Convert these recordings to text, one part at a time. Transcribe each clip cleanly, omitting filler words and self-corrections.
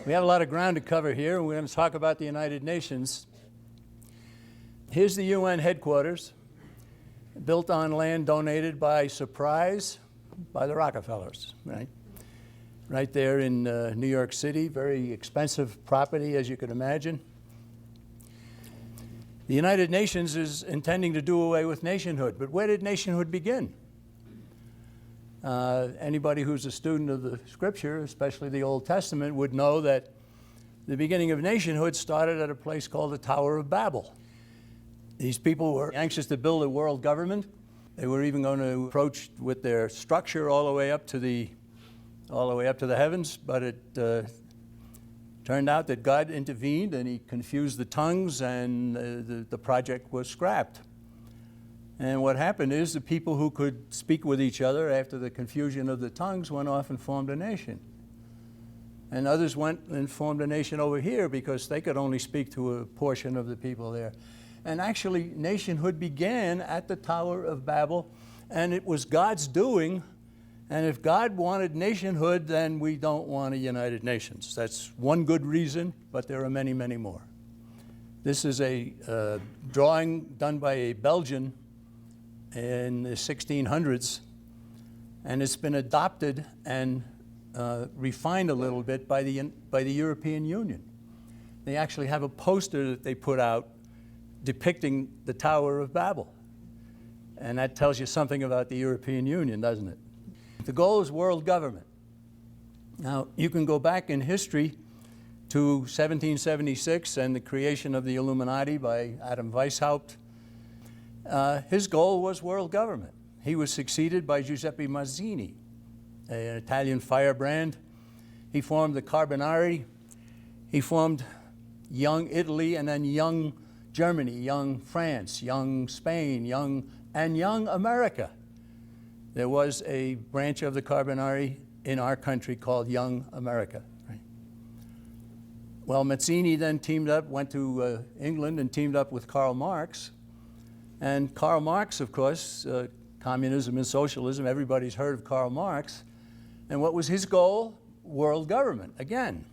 We have a lot of ground to cover here, and we're going to talk about the United Nations. Here's the UN headquarters, built on land donated by surprise by the Rockefellers, right? Right there in New York City, very expensive property, as you can imagine. The United Nations is intending to do away with nationhood, but where did nationhood begin? Anybody who's a student of the Scripture, especially the Old Testament, would know that the beginning of nationhood started at a place called the Tower of Babel. These people were anxious to build a world government. They were even going to approach with their structure all the way up to the heavens, but it turned out that God intervened and he confused the tongues, and the project was scrapped. And what happened is the people who could speak with each other after the confusion of the tongues went off and formed a nation. And others went and formed a nation over here because they could only speak to a portion of the people there. And actually, nationhood began at the Tower of Babel, and it was God's doing. And if God wanted nationhood, then we don't want a United Nations. That's one good reason, but there are many, many more. This is a drawing done by a Belgian in the 1600s, and it's been adopted and refined a little bit by the European Union. They actually have a poster that they put out depicting the Tower of Babel, and that tells you something about the European Union, doesn't it? The goal is world government. Now, you can go back in history to 1776 and the creation of the Illuminati by Adam Weishaupt. His goal was world government. He was succeeded by Giuseppe Mazzini, an Italian firebrand. He formed the Carbonari. He formed young Italy, and then young Germany, young France, young Spain, young America. There was a branch of the Carbonari in our country called Young America. Right? Well, Mazzini then went to England and teamed up with Karl Marx. And Karl Marx, of course, communism and socialism, everybody's heard of Karl Marx. And what was his goal? World government, again.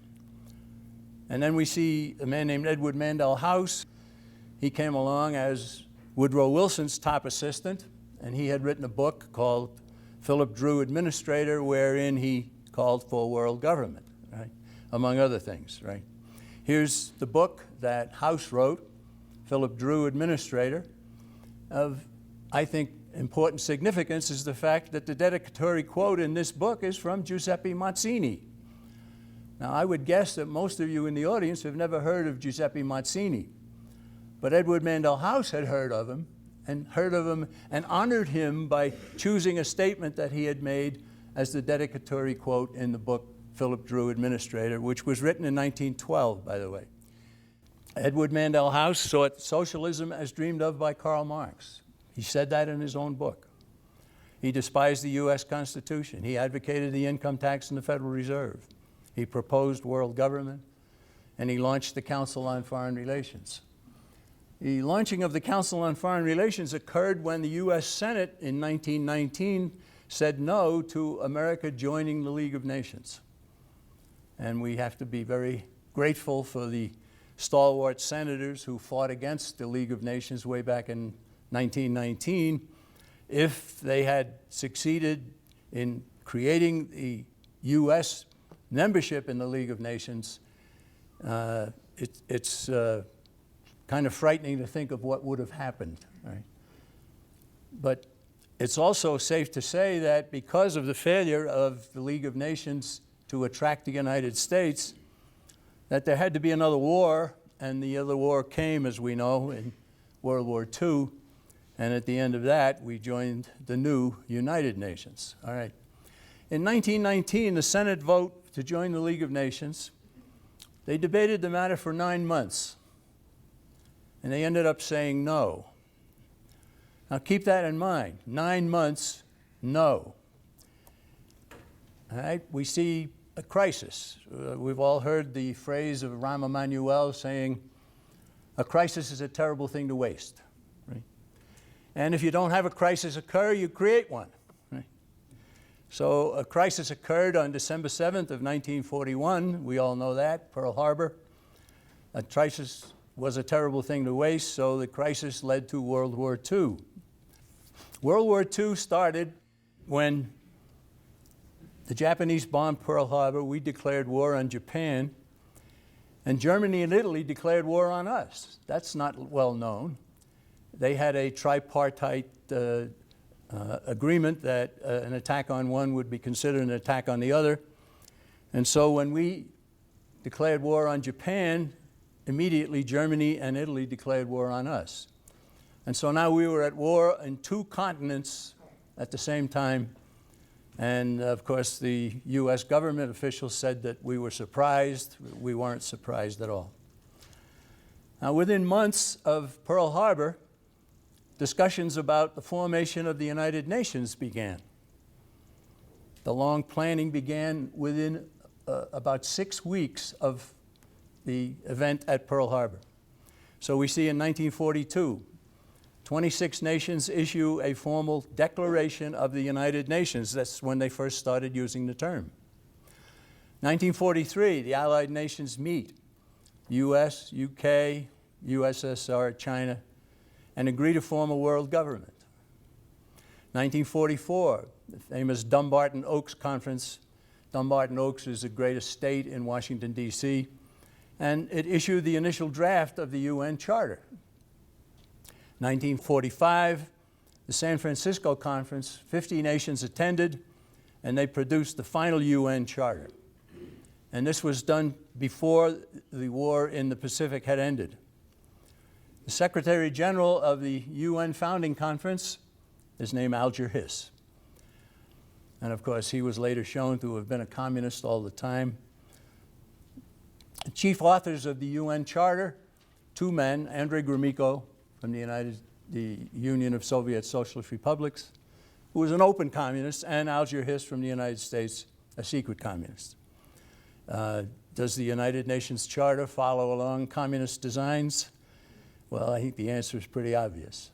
And then we see a man named Edward Mandell House. He came along as Woodrow Wilson's top assistant, and he had written a book called Philip Drew Administrator, wherein he called for world government, right? Among other things, right? Here's the book that House wrote, Philip Drew Administrator. Of, I think, important significance is the fact that the dedicatory quote in this book is from Giuseppe Mazzini. Now, I would guess that most of you in the audience have never heard of Giuseppe Mazzini, but Edward Mandell House had heard of him and honored him by choosing a statement that he had made as the dedicatory quote in the book Philip Drew Administrator, which was written in 1912, by the way. Edward Mandell House saw socialism as dreamed of by Karl Marx. He said that in his own book. He despised the U.S. Constitution. He advocated the income tax and the Federal Reserve. He proposed world government, and he launched the Council on Foreign Relations. The launching of the Council on Foreign Relations occurred when the U.S. Senate in 1919 said no to America joining the League of Nations. And we have to be very grateful for the stalwart senators who fought against the League of Nations way back in 1919. If they had succeeded in creating the U.S. membership in the League of Nations, it's kind of frightening to think of what would have happened, right? But it's also safe to say that because of the failure of the League of Nations to attract the United States, that there had to be another war, and the other war came, as we know, in World War II, and at the end of that, we joined the new United Nations. All right. In 1919, the Senate vote to join the League of Nations, they debated the matter for 9 months, and they ended up saying no. Now keep that in mind, 9 months, no. All right, we see a crisis. We've all heard the phrase of Rahm Emanuel saying, a crisis is a terrible thing to waste. Right? And if you don't have a crisis occur, you create one. Right? So a crisis occurred on December 7th of 1941. We all know that, Pearl Harbor. A crisis was a terrible thing to waste, so the crisis led to World War II. World War II started when the Japanese bombed Pearl Harbor. We declared war on Japan, and Germany and Italy declared war on us. That's not well known. They had a tripartite agreement that an attack on one would be considered an attack on the other. And so when we declared war on Japan, immediately Germany and Italy declared war on us. And so now we were at war in two continents at the same time. And of course, the US government officials said that we were surprised. We weren't surprised at all. Now, within months of Pearl Harbor, discussions about the formation of the United Nations began. The long planning began within about 6 weeks of the event at Pearl Harbor. So we see in 1942, 26 nations issue a formal declaration of the United Nations. That's when they first started using the term. 1943, the Allied nations meet, US, UK, USSR, China, and agree to form a world government. 1944, the famous Dumbarton Oaks Conference. Dumbarton Oaks is the greatest state in Washington, D.C., and it issued the initial draft of the UN Charter. 1945, the San Francisco Conference, 50 nations attended, and they produced the final UN Charter. And this was done before the war in the Pacific had ended. The Secretary General of the UN Founding Conference is named Alger Hiss. And of course, he was later shown to have been a communist all the time. The chief authors of the UN Charter, two men, Andrei Gromyko from the Union of Soviet Socialist Republics, who was an open communist, and Alger Hiss from the United States, a secret communist. Does the United Nations Charter follow along communist designs? Well, I think the answer is pretty obvious.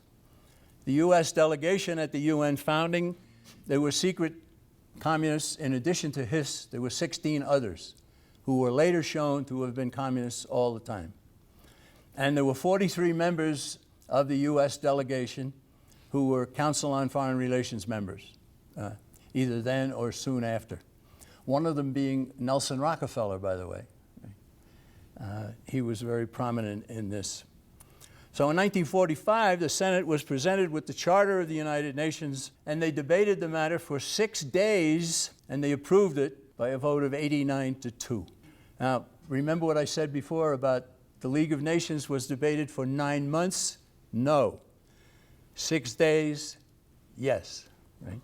The U.S. delegation at the UN founding, there were secret communists. In addition to Hiss, there were 16 others who were later shown to have been communists all the time. And there were 43 members of the U.S. delegation who were Council on Foreign Relations members, either then or soon after. One of them being Nelson Rockefeller, by the way. He was very prominent in this. So in 1945, the Senate was presented with the Charter of the United Nations, and they debated the matter for 6 days, and they approved it by a vote of 89-2. Now, remember what I said before about the League of Nations was debated for 9 months? No. 6 days? Yes. Right?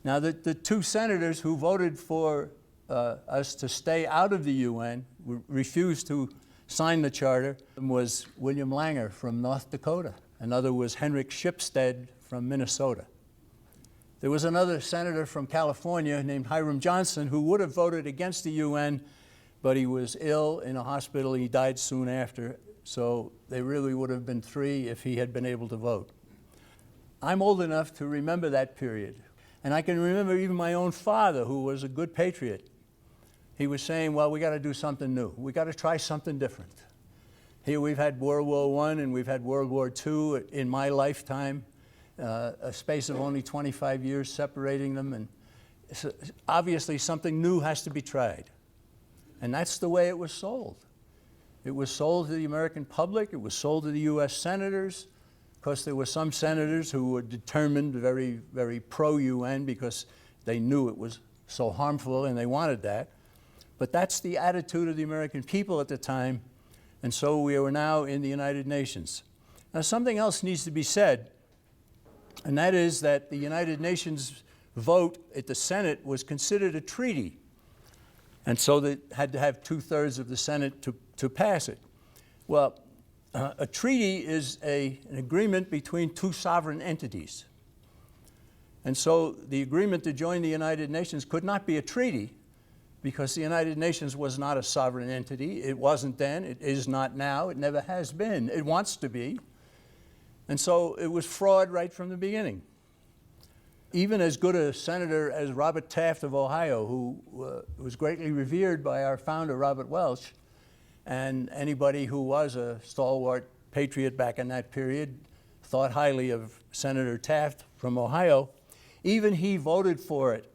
Now, the two senators who voted for us to stay out of the UN refused to sign the charter. One was William Langer from North Dakota. Another was Henrik Shipstead from Minnesota. There was another senator from California named Hiram Johnson who would have voted against the UN, but he was ill in a hospital. He died soon after, so they really would have been 3 if he had been able to vote. I'm old enough to remember that period, and I can remember even my own father, who was a good patriot. He was saying, well, we got to do something new. We got to try something different. Here we've had World War I and we've had World War II in my lifetime. A space of only 25 years separating them, and so obviously something new has to be tried. And that's the way it was sold. It was sold to the American public, it was sold to the US senators. Of course, there were some senators who were determined, very, very pro-UN because they knew it was so harmful and they wanted that. But that's the attitude of the American people at the time, and so we are now in the United Nations. Now, something else needs to be said. And that is that the United Nations vote at the Senate was considered a treaty. And so they had to have 2/3 of the Senate to pass it. Well, a treaty is an agreement between two sovereign entities. And so the agreement to join the United Nations could not be a treaty because the United Nations was not a sovereign entity. It wasn't then, it is not now, it never has been. It wants to be. And so it was fraud right from the beginning. even as good a senator as Robert Taft of Ohio, who was greatly revered by our founder, Robert Welch, and anybody who was a stalwart patriot back in that period thought highly of Senator Taft from Ohio. Even he voted for it,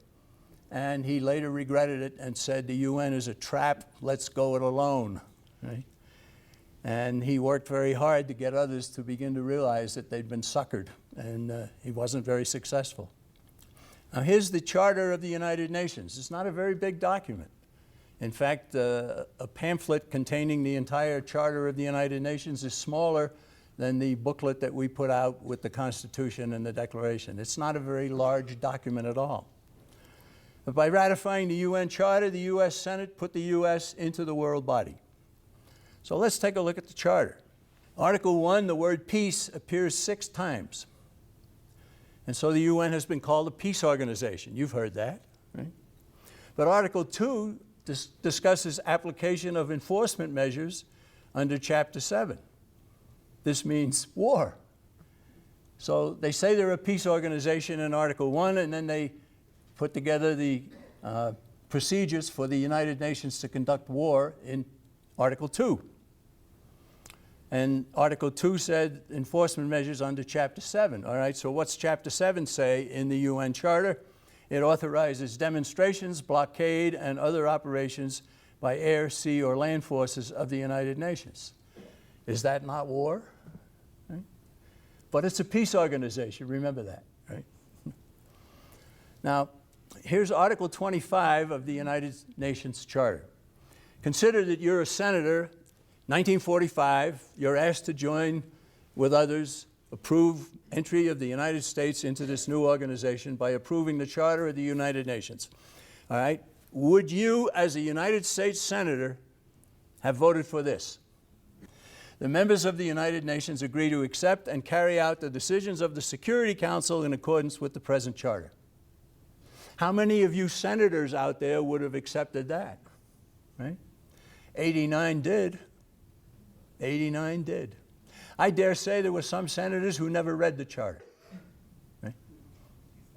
and he later regretted it and said the UN is a trap, let's go it alone. Right? And he worked very hard to get others to begin to realize that they'd been suckered, and he wasn't very successful. Now here's the Charter of the United Nations. It's not a very big document. In fact, a pamphlet containing the entire Charter of the United Nations is smaller than the booklet that we put out with the Constitution and the Declaration. It's not a very large document at all. But by ratifying the UN Charter, the U.S. Senate put the U.S. into the world body. So let's take a look at the Charter. Article 1, the word peace appears 6 times. And so the UN has been called a peace organization. You've heard that, right? But Article 2 discusses application of enforcement measures under Chapter 7. This means war. So they say they're a peace organization in Article 1, and then they put together the procedures for the United Nations to conduct war in Article 2. And Article 2 said enforcement measures under Chapter 7. All right, so what's Chapter 7 say in the UN Charter? It authorizes demonstrations, blockade, and other operations by air, sea, or land forces of the United Nations. Is that not war? Right? But it's a peace organization, remember that, right? Now, here's Article 25 of the United Nations Charter. Consider that you're a senator, 1945, you're asked to join with others, approve entry of the United States into this new organization by approving the Charter of the United Nations. All right? Would you, as a United States senator, have voted for this? The members of the United Nations agree to accept and carry out the decisions of the Security Council in accordance with the present Charter. How many of you senators out there would have accepted that? Right? 89 did. 89 did. I dare say there were some senators who never read the Charter. Right?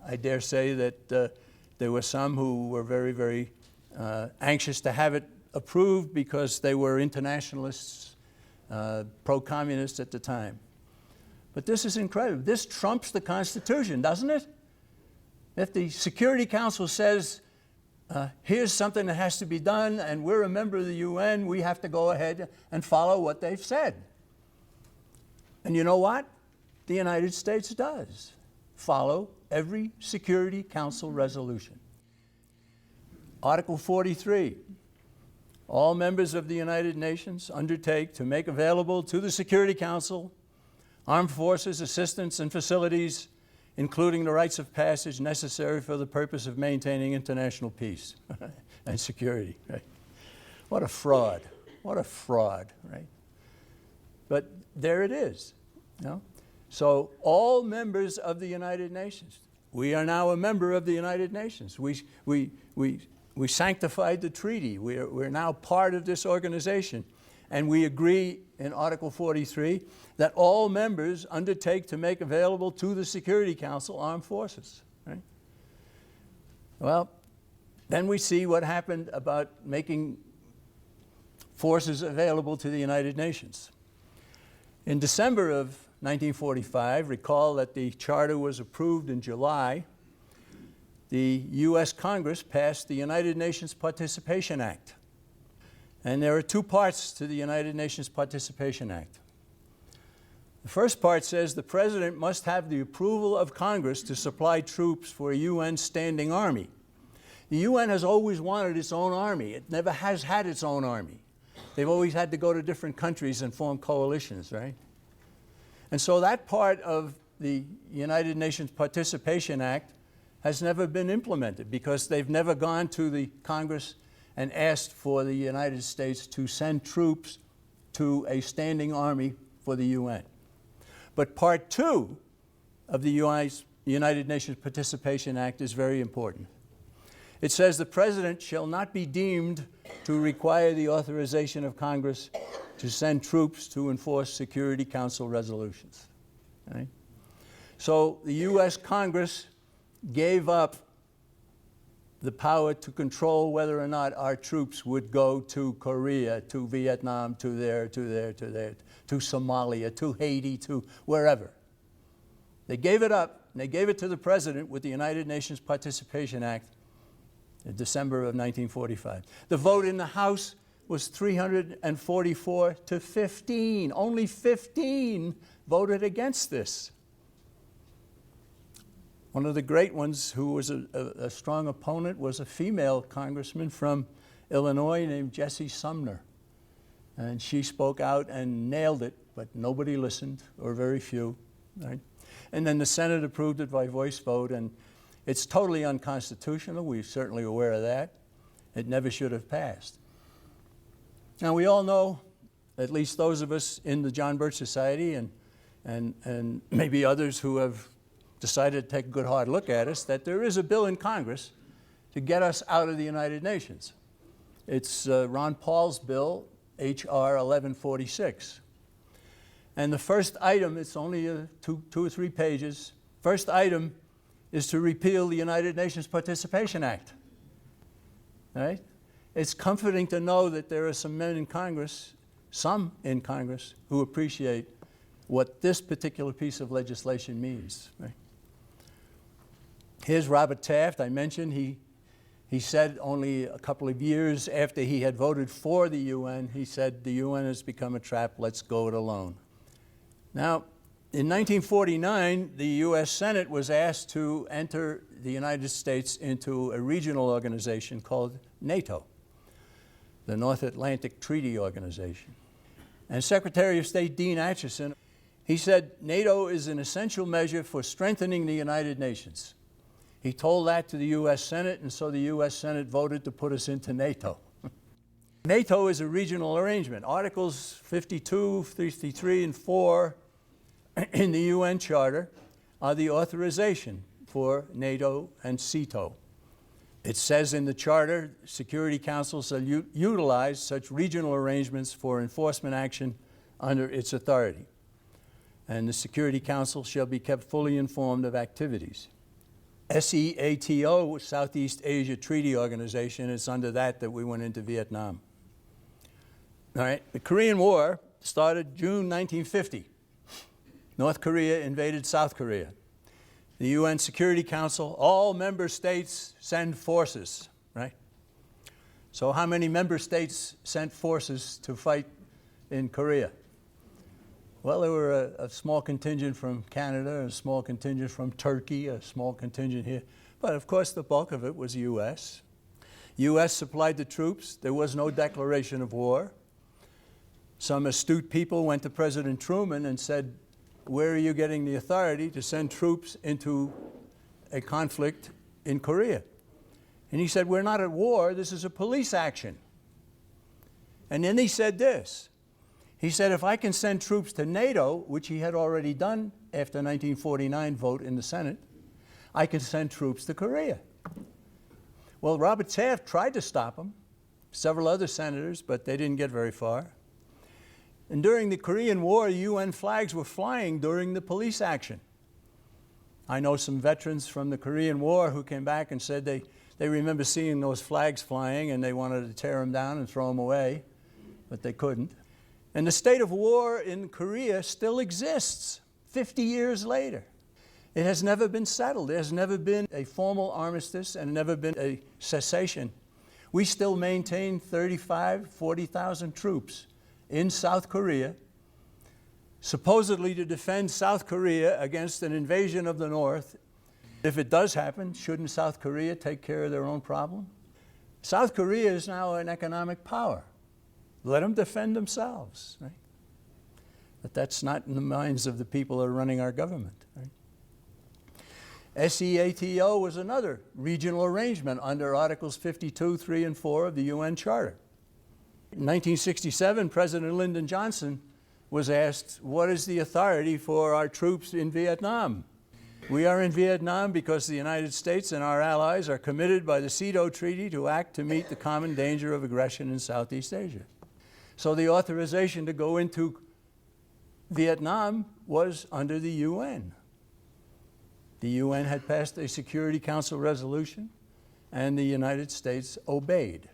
I dare say that there were some who were very, very anxious to have it approved because they were internationalists, pro-communist at the time. But this is incredible. This trumps the Constitution, doesn't it? If the Security Council says, here's something that has to be done, and we're a member of the UN, we have to go ahead and follow what they've said. And you know what? The United States does follow every Security Council resolution. Article 43, all members of the United Nations undertake to make available to the Security Council armed forces, assistance, and facilities, including the rights of passage necessary for the purpose of maintaining international peace and security. Right? What a fraud. What a fraud, right? But there it is. You know? So all members of the United Nations, we are now a member of the United Nations. We sanctified the treaty. We're now part of this organization. And we agree in Article 43 that all members undertake to make available to the Security Council armed forces. Right? Well, then we see what happened about making forces available to the United Nations. In December of 1945, recall that the Charter was approved in July, the U.S. Congress passed the United Nations Participation Act. And there are 2 parts to the United Nations Participation Act. The first part says the President must have the approval of Congress to supply troops for a UN standing army. The UN has always wanted its own army. It never has had its own army. They've always had to go to different countries and form coalitions, right? And so that part of the United Nations Participation Act has never been implemented because they've never gone to the Congress and asked for the United States to send troops to a standing army for the UN. But Part 2 of the United Nations Participation Act is very important. It says the President shall not be deemed to require the authorization of Congress to send troops to enforce Security Council resolutions. Right? So the U.S. Congress gave up the power to control whether or not our troops would go to Korea, to Vietnam, to Somalia, to Haiti, to wherever. They gave it up, and they gave it to the president with the United Nations Participation Act in December of 1945. The vote in the House was 344 to 15. Only 15 voted against this. One of the great ones who was a strong opponent was a female congressman from Illinois named Jessie Sumner. And she spoke out and nailed it, but nobody listened, or very few. Right? And then the Senate approved it by voice vote, and it's totally unconstitutional. We're certainly aware of that. It never should have passed. Now, we all know, at least those of us in the John Birch Society and maybe others who have decided to take a good hard look at us, that there is a bill in Congress to get us out of the United Nations. It's Ron Paul's bill, H.R. 1146. And the first item, it's only two or three pages. First item is to repeal the United Nations Participation Act. Right? It's comforting to know that there are some men in Congress, who appreciate what this particular piece of legislation means. Right? Here's Robert Taft. I mentioned he said only a couple of years after he had voted for the UN, he said, the UN has become a trap, let's go it alone. Now, in 1949, the U.S. Senate was asked to enter the United States into a regional organization called NATO, the North Atlantic Treaty Organization. And Secretary of State Dean Acheson, he said, NATO is an essential measure for strengthening the United Nations. He told that to the U.S. Senate, and so the U.S. Senate voted to put us into NATO. NATO is a regional arrangement. Articles 52, 53, and 4 in the UN Charter are the authorization for NATO and CETO. It says in the Charter, Security Council shall utilize such regional arrangements for enforcement action under its authority. And the Security Council shall be kept fully informed of activities. SEATO, Southeast Asia Treaty Organization, it's under that we went into Vietnam. All right, the Korean War started June 1950. North Korea invaded South Korea. The UN Security Council, all member states send forces, right? So how many member states sent forces to fight in Korea? Well, there were a small contingent from Canada, a small contingent from Turkey, a small contingent here. But of course, the bulk of it was U.S. U.S. supplied the troops. There was no declaration of war. Some astute people went to President Truman and said, where are you getting the authority to send troops into a conflict in Korea? And he said, we're not at war, this is a police action. And then he said this. He said, if I can send troops to NATO, which he had already done after 1949 vote in the Senate, I can send troops to Korea. Well, Robert Taft tried to stop him, several other senators, but they didn't get very far. And during the Korean War, UN flags were flying during the police action. I know some veterans from the Korean War who came back and said they remember seeing those flags flying and they wanted to tear them down and throw them away, but they couldn't. And the state of war in Korea still exists 50 years later. It has never been settled. There has never been a formal armistice and never been a cessation. We still maintain 40,000 troops in South Korea, supposedly to defend South Korea against an invasion of the North. If it does happen, shouldn't South Korea take care of their own problem? South Korea is now an economic power. Let them defend themselves, right? But that's not in the minds of the people that are running our government, right? SEATO was another regional arrangement under Articles 52, 3, and 4 of the UN Charter. In 1967, President Lyndon Johnson was asked, what is the authority for our troops in Vietnam? We are in Vietnam because the United States and our allies are committed by the CETO Treaty to act to meet the common danger of aggression in Southeast Asia. So the authorization to go into Vietnam was under the UN. The UN had passed a Security Council resolution, and the United States obeyed.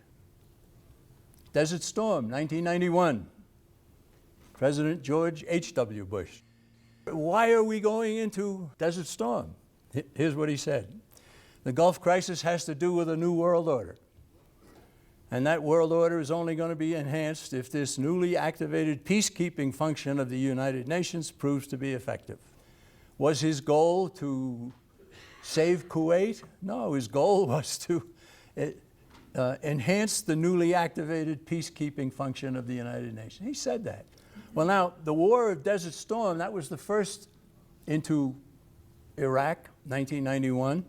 Desert Storm, 1991. President George H.W. Bush. Why are we going into Desert Storm? Here's what he said. The Gulf crisis has to do with a new world order. And that world order is only going to be enhanced if this newly activated peacekeeping function of the United Nations proves to be effective. Was his goal to save Kuwait? No, his goal was to enhance the newly activated peacekeeping function of the United Nations. He said that. Well, now, the War of Desert Storm, that was the first into Iraq, 1991.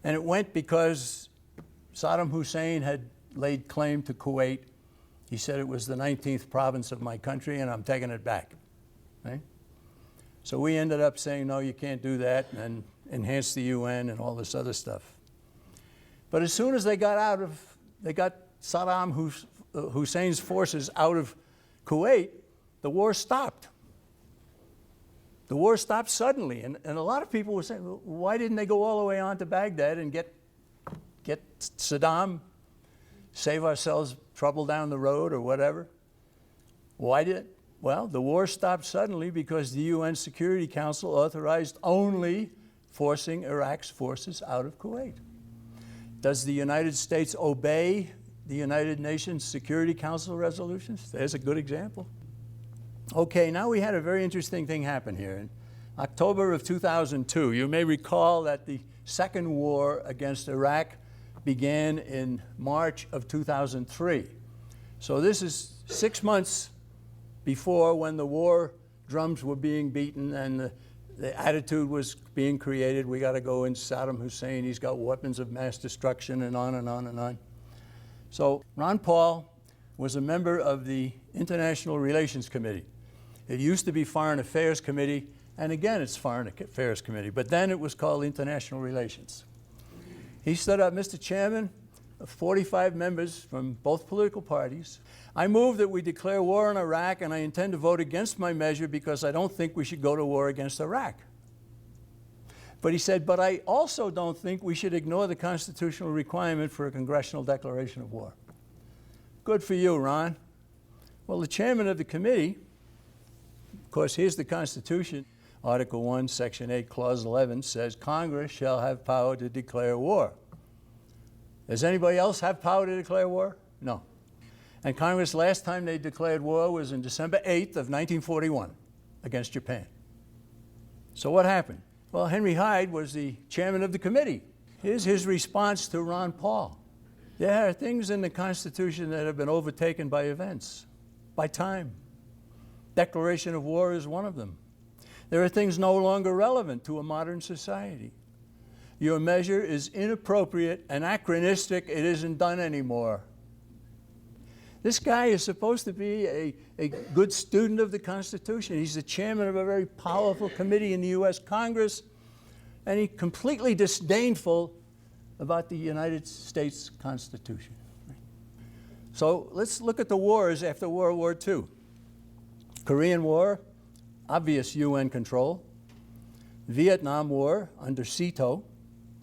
And it went because Saddam Hussein had laid claim to Kuwait. He said it was the 19th province of my country, and I'm taking it back. Right? So we ended up saying, no, you can't do that, and enhance the UN and all this other stuff. But as soon as they got Saddam Hussein's forces out of Kuwait, the war stopped. The war stopped suddenly, and a lot of people were saying, well, why didn't they go all the way on to Baghdad and get Saddam, save ourselves trouble down the road or whatever? Why did it? Well, the war stopped suddenly because the UN Security Council authorized only forcing Iraq's forces out of Kuwait. Does the United States obey the United Nations Security Council resolutions? There's a good example. Okay, now we had a very interesting thing happen here. In October of 2002, you may recall that the second war against Iraq began in March of 2003. So this is 6 months before, when the war drums were being beaten and the attitude was being created, we got to go in Saddam Hussein, he's got weapons of mass destruction, and on and on and on. So Ron Paul was a member of the International Relations Committee. It used to be Foreign Affairs Committee, and again it's Foreign Affairs Committee, but then it was called International Relations. He stood up, Mr. Chairman, 45 members from both political parties. I move that we declare war on Iraq, and I intend to vote against my measure because I don't think we should go to war against Iraq. But he said, but I also don't think we should ignore the constitutional requirement for a congressional declaration of war. Good for you, Ron. Well, the chairman of the committee, of course, here's the Constitution. Article 1, Section 8, Clause 11 says, Congress shall have power to declare war. Does anybody else have power to declare war? No. And Congress, last time they declared war was on December 8th of 1941 against Japan. So what happened? Well, Henry Hyde was the chairman of the committee. Here's his response to Ron Paul. There are things in the Constitution that have been overtaken by events, by time. Declaration of war is one of them. There are things no longer relevant to a modern society. Your measure is inappropriate, anachronistic, it isn't done anymore. This guy is supposed to be a good student of the Constitution. He's the chairman of a very powerful committee in the U.S. Congress, and he's completely disdainful about the United States Constitution. So let's look at the wars after World War II. Korean War, obvious UN control. Vietnam War under SEATO.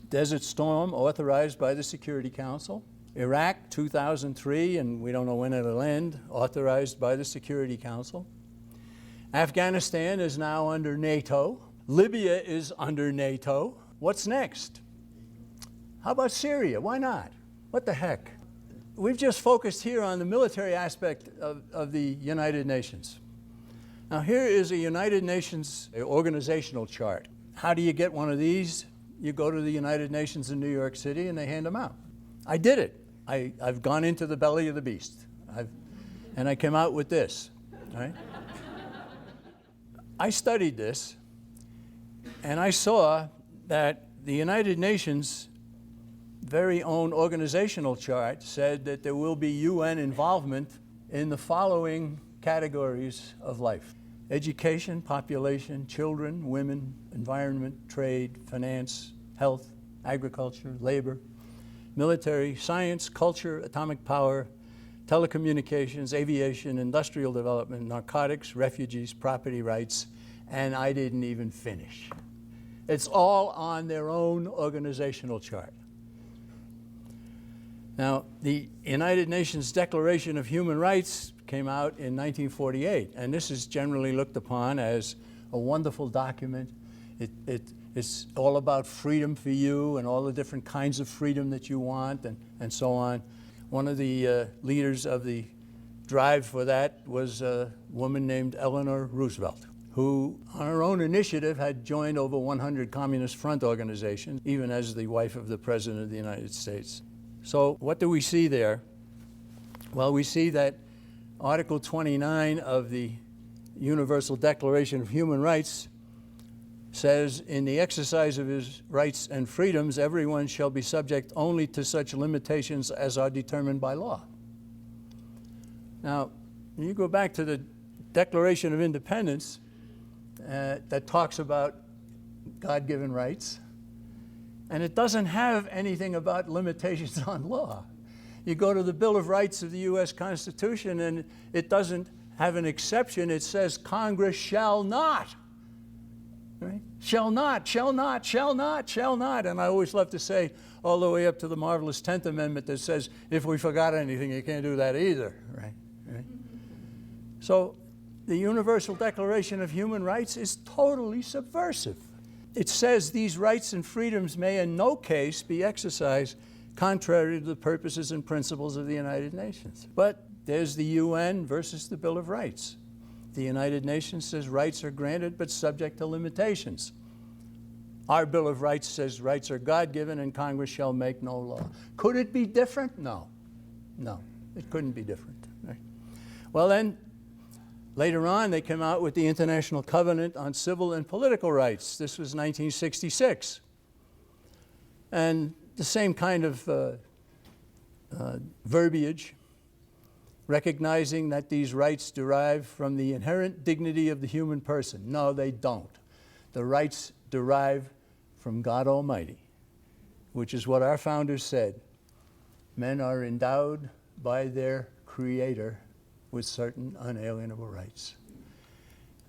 Desert Storm, authorized by the Security Council. Iraq, 2003, and we don't know when it'll end, authorized by the Security Council. Afghanistan is now under NATO. Libya is under NATO. What's next? How about Syria? Why not? What the heck? We've just focused here on the military aspect of the United Nations. Now here is a United Nations organizational chart. How do you get one of these? You go to the United Nations in New York City and they hand them out. I did it. I've gone into the belly of the beast. And I came out with this, right? I studied this, and I saw that the United Nations' very own organizational chart said that there will be UN involvement in the following categories of life: education, population, children, women, environment, trade, finance, health, agriculture, labor, military, science, culture, atomic power, telecommunications, aviation, industrial development, narcotics, refugees, property rights, and I didn't even finish. It's all on their own organizational chart. Now, the United Nations Declaration of Human Rights came out in 1948, and this is generally looked upon as a wonderful document. It's all about freedom for you and all the different kinds of freedom that you want and so on. One of the leaders of the drive for that was a woman named Eleanor Roosevelt, who on her own initiative had joined over 100 Communist Front organizations, even as the wife of the President of the United States. So what do we see there? Well, we see that Article 29 of the Universal Declaration of Human Rights says, in the exercise of his rights and freedoms, everyone shall be subject only to such limitations as are determined by law. Now, when you go back to the Declaration of Independence that talks about God-given rights, and it doesn't have anything about limitations on law. You go to the Bill of Rights of the U.S. Constitution, and it doesn't have an exception. It says Congress shall not. Right? Shall not, shall not, shall not, shall not. And I always love to say, all the way up to the marvelous 10th Amendment that says, if we forgot anything, you can't do that either. Right? Right? So the Universal Declaration of Human Rights is totally subversive. It says these rights and freedoms may in no case be exercised contrary to the purposes and principles of the United Nations. But there's the UN versus the Bill of Rights. The United Nations says rights are granted but subject to limitations. Our Bill of Rights says rights are God-given and Congress shall make no law. Could it be different? No. No, it couldn't be different. Right? Well then, later on, they came out with the International Covenant on Civil and Political Rights. This was 1966. And the same kind of verbiage, recognizing that these rights derive from the inherent dignity of the human person. No, they don't. The rights derive from God Almighty, which is what our founders said. Men are endowed by their Creator with certain unalienable rights.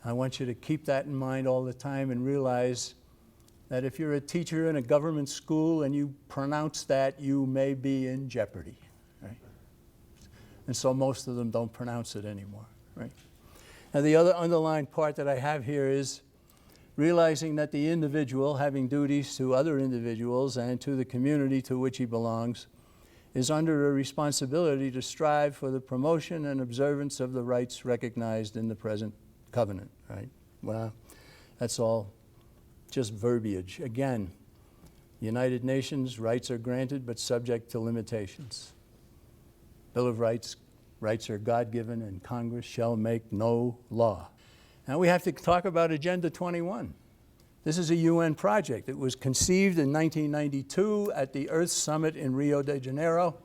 I want you to keep that in mind all the time and realize that if you're a teacher in a government school and you pronounce that, you may be in jeopardy. Right? And so most of them don't pronounce it anymore. Right? Now the other underlying part that I have here is realizing that the individual, having duties to other individuals and to the community to which he belongs, is under a responsibility to strive for the promotion and observance of the rights recognized in the present covenant, right? Well, that's all just verbiage. Again, United Nations, rights are granted but subject to limitations. Bill of Rights, rights are God-given and Congress shall make no law. Now we have to talk about Agenda 21. This is a UN project. It was conceived in 1992 at the Earth Summit in Rio de Janeiro,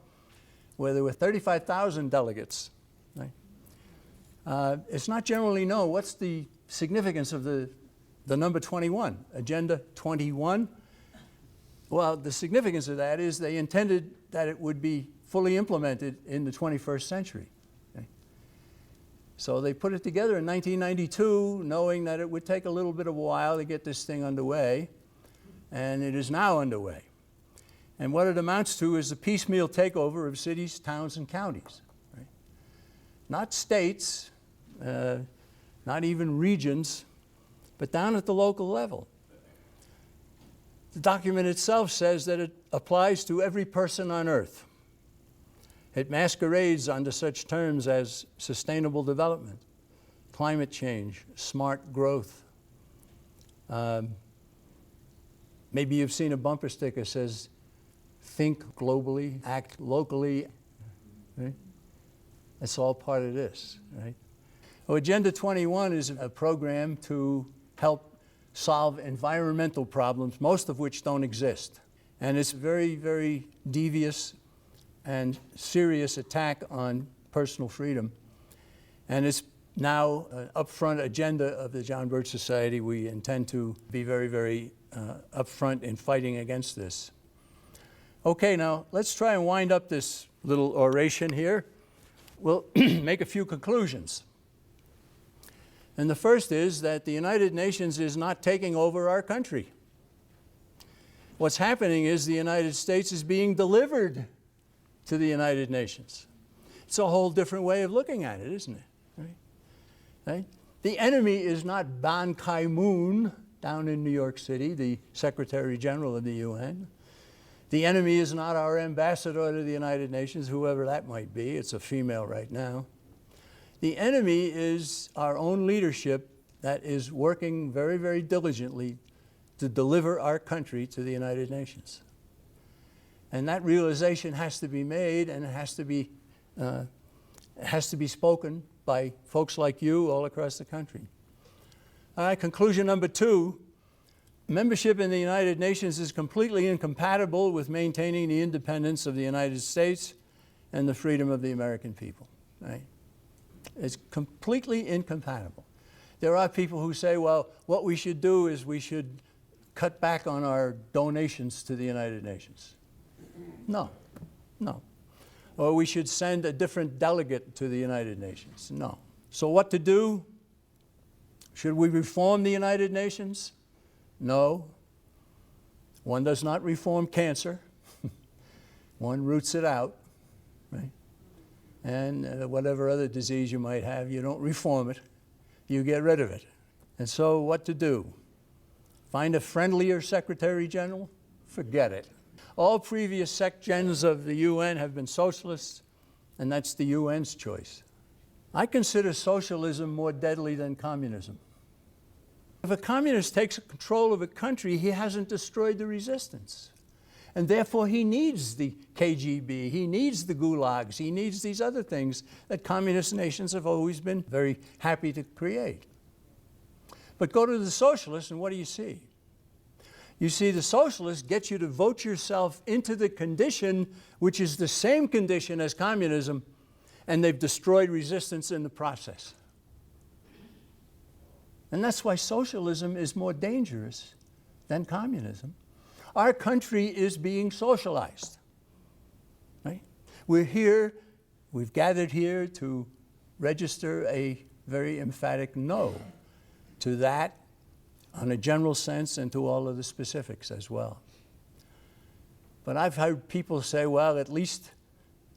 where there were 35,000 delegates. Right? It's not generally known what's the significance of the number 21, Agenda 21. Well, the significance of that is they intended that it would be fully implemented in the 21st century. So they put it together in 1992, knowing that it would take a little bit of a while to get this thing underway, and it is now underway. And what it amounts to is a piecemeal takeover of cities, towns, and counties. Right? Not states, not even regions, but down at the local level. The document itself says that it applies to every person on Earth. It masquerades under such terms as sustainable development, climate change, smart growth. Maybe you've seen a bumper sticker that says, think globally, act locally. Right? That's all part of this. Right? Well, Agenda 21 is a program to help solve environmental problems, most of which don't exist. And it's very, very devious and serious attack on personal freedom. And it's now an upfront agenda of the John Birch Society. We intend to be very, very upfront in fighting against this. Okay, now let's try and wind up this little oration here. We'll make a few conclusions. And the first is that the United Nations is not taking over our country. What's happening is the United States is being delivered to the United Nations. It's a whole different way of looking at it, isn't it? Right? The enemy is not Ban Ki-moon down in New York City, the Secretary General of the UN. The enemy is not our ambassador to the United Nations, whoever that might be. It's a female right now. The enemy is our own leadership that is working very, very diligently to deliver our country to the United Nations. And that realization has to be made, and it has to be spoken by folks like you all across the country. All right, conclusion number 2, membership in the United Nations is completely incompatible with maintaining the independence of the United States and the freedom of the American people. Right? It's completely incompatible. There are people who say, well, what we should do is we should cut back on our donations to the United Nations. No, no. Or we should send a different delegate to the United Nations. No. So what to do? Should we reform the United Nations? No. One does not reform cancer. One roots it out, right? And whatever other disease you might have, you don't reform it. You get rid of it. And so what to do? Find a friendlier Secretary General? Forget it. All previous sec-gens of the UN have been socialists, and that's the UN's choice. I consider socialism more deadly than communism. If a communist takes control of a country, he hasn't destroyed the resistance. And therefore he needs the KGB, he needs the gulags, he needs these other things that communist nations have always been very happy to create. But go to the socialists, and what do you see? You see, the socialists get you to vote yourself into the condition which is the same condition as communism, and they've destroyed resistance in the process. And that's why socialism is more dangerous than communism. Our country is being socialized. Right? We're here, we've gathered here to register a very emphatic no to that on a general sense and to all of the specifics as well. But I've heard people say, well, at least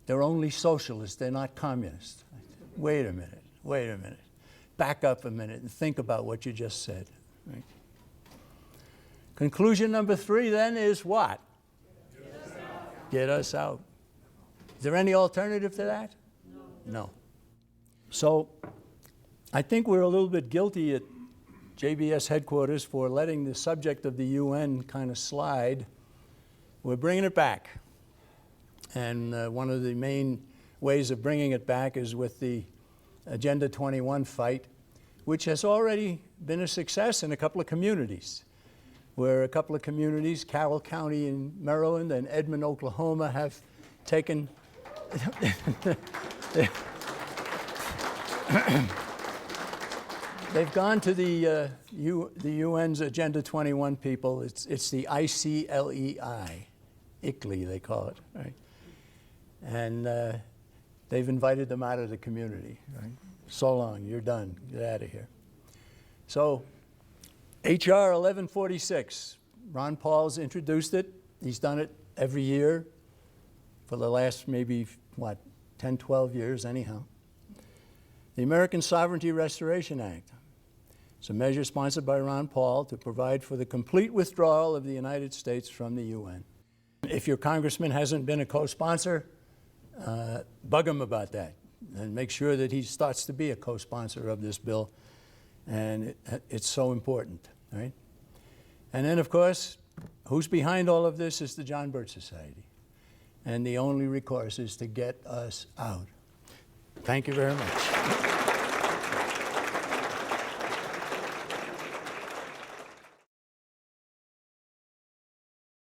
they're only socialists, they're not communists. Wait a minute. Back up a minute and think about what you just said. Right? Conclusion number 3 then is what? Get us out. Is there any alternative to that? No. So I think we're a little bit guilty at JBS headquarters for letting the subject of the UN kind of slide. We're bringing it back. And one of the main ways of bringing it back is with the Agenda 21 fight, which has already been a success in a couple of communities, where a couple of communities, Carroll County in Maryland and Edmond, Oklahoma, have taken they've gone to the UN's Agenda 21 people. It's the ICLEI, ICLEI they call it, right? And they've invited them out of the community, right? So long, you're done, get out of here. So HR 1146, Ron Paul's introduced it. He's done it every year for the last maybe, 10, 12 years anyhow. The American Sovereignty Restoration Act. It's a measure sponsored by Ron Paul to provide for the complete withdrawal of the United States from the UN. If your congressman hasn't been a co-sponsor, bug him about that and make sure that he starts to be a co-sponsor of this bill. And it's so important, right? And then, of course, who's behind all of this is the John Birch Society. And the only recourse is to get us out. Thank you very much.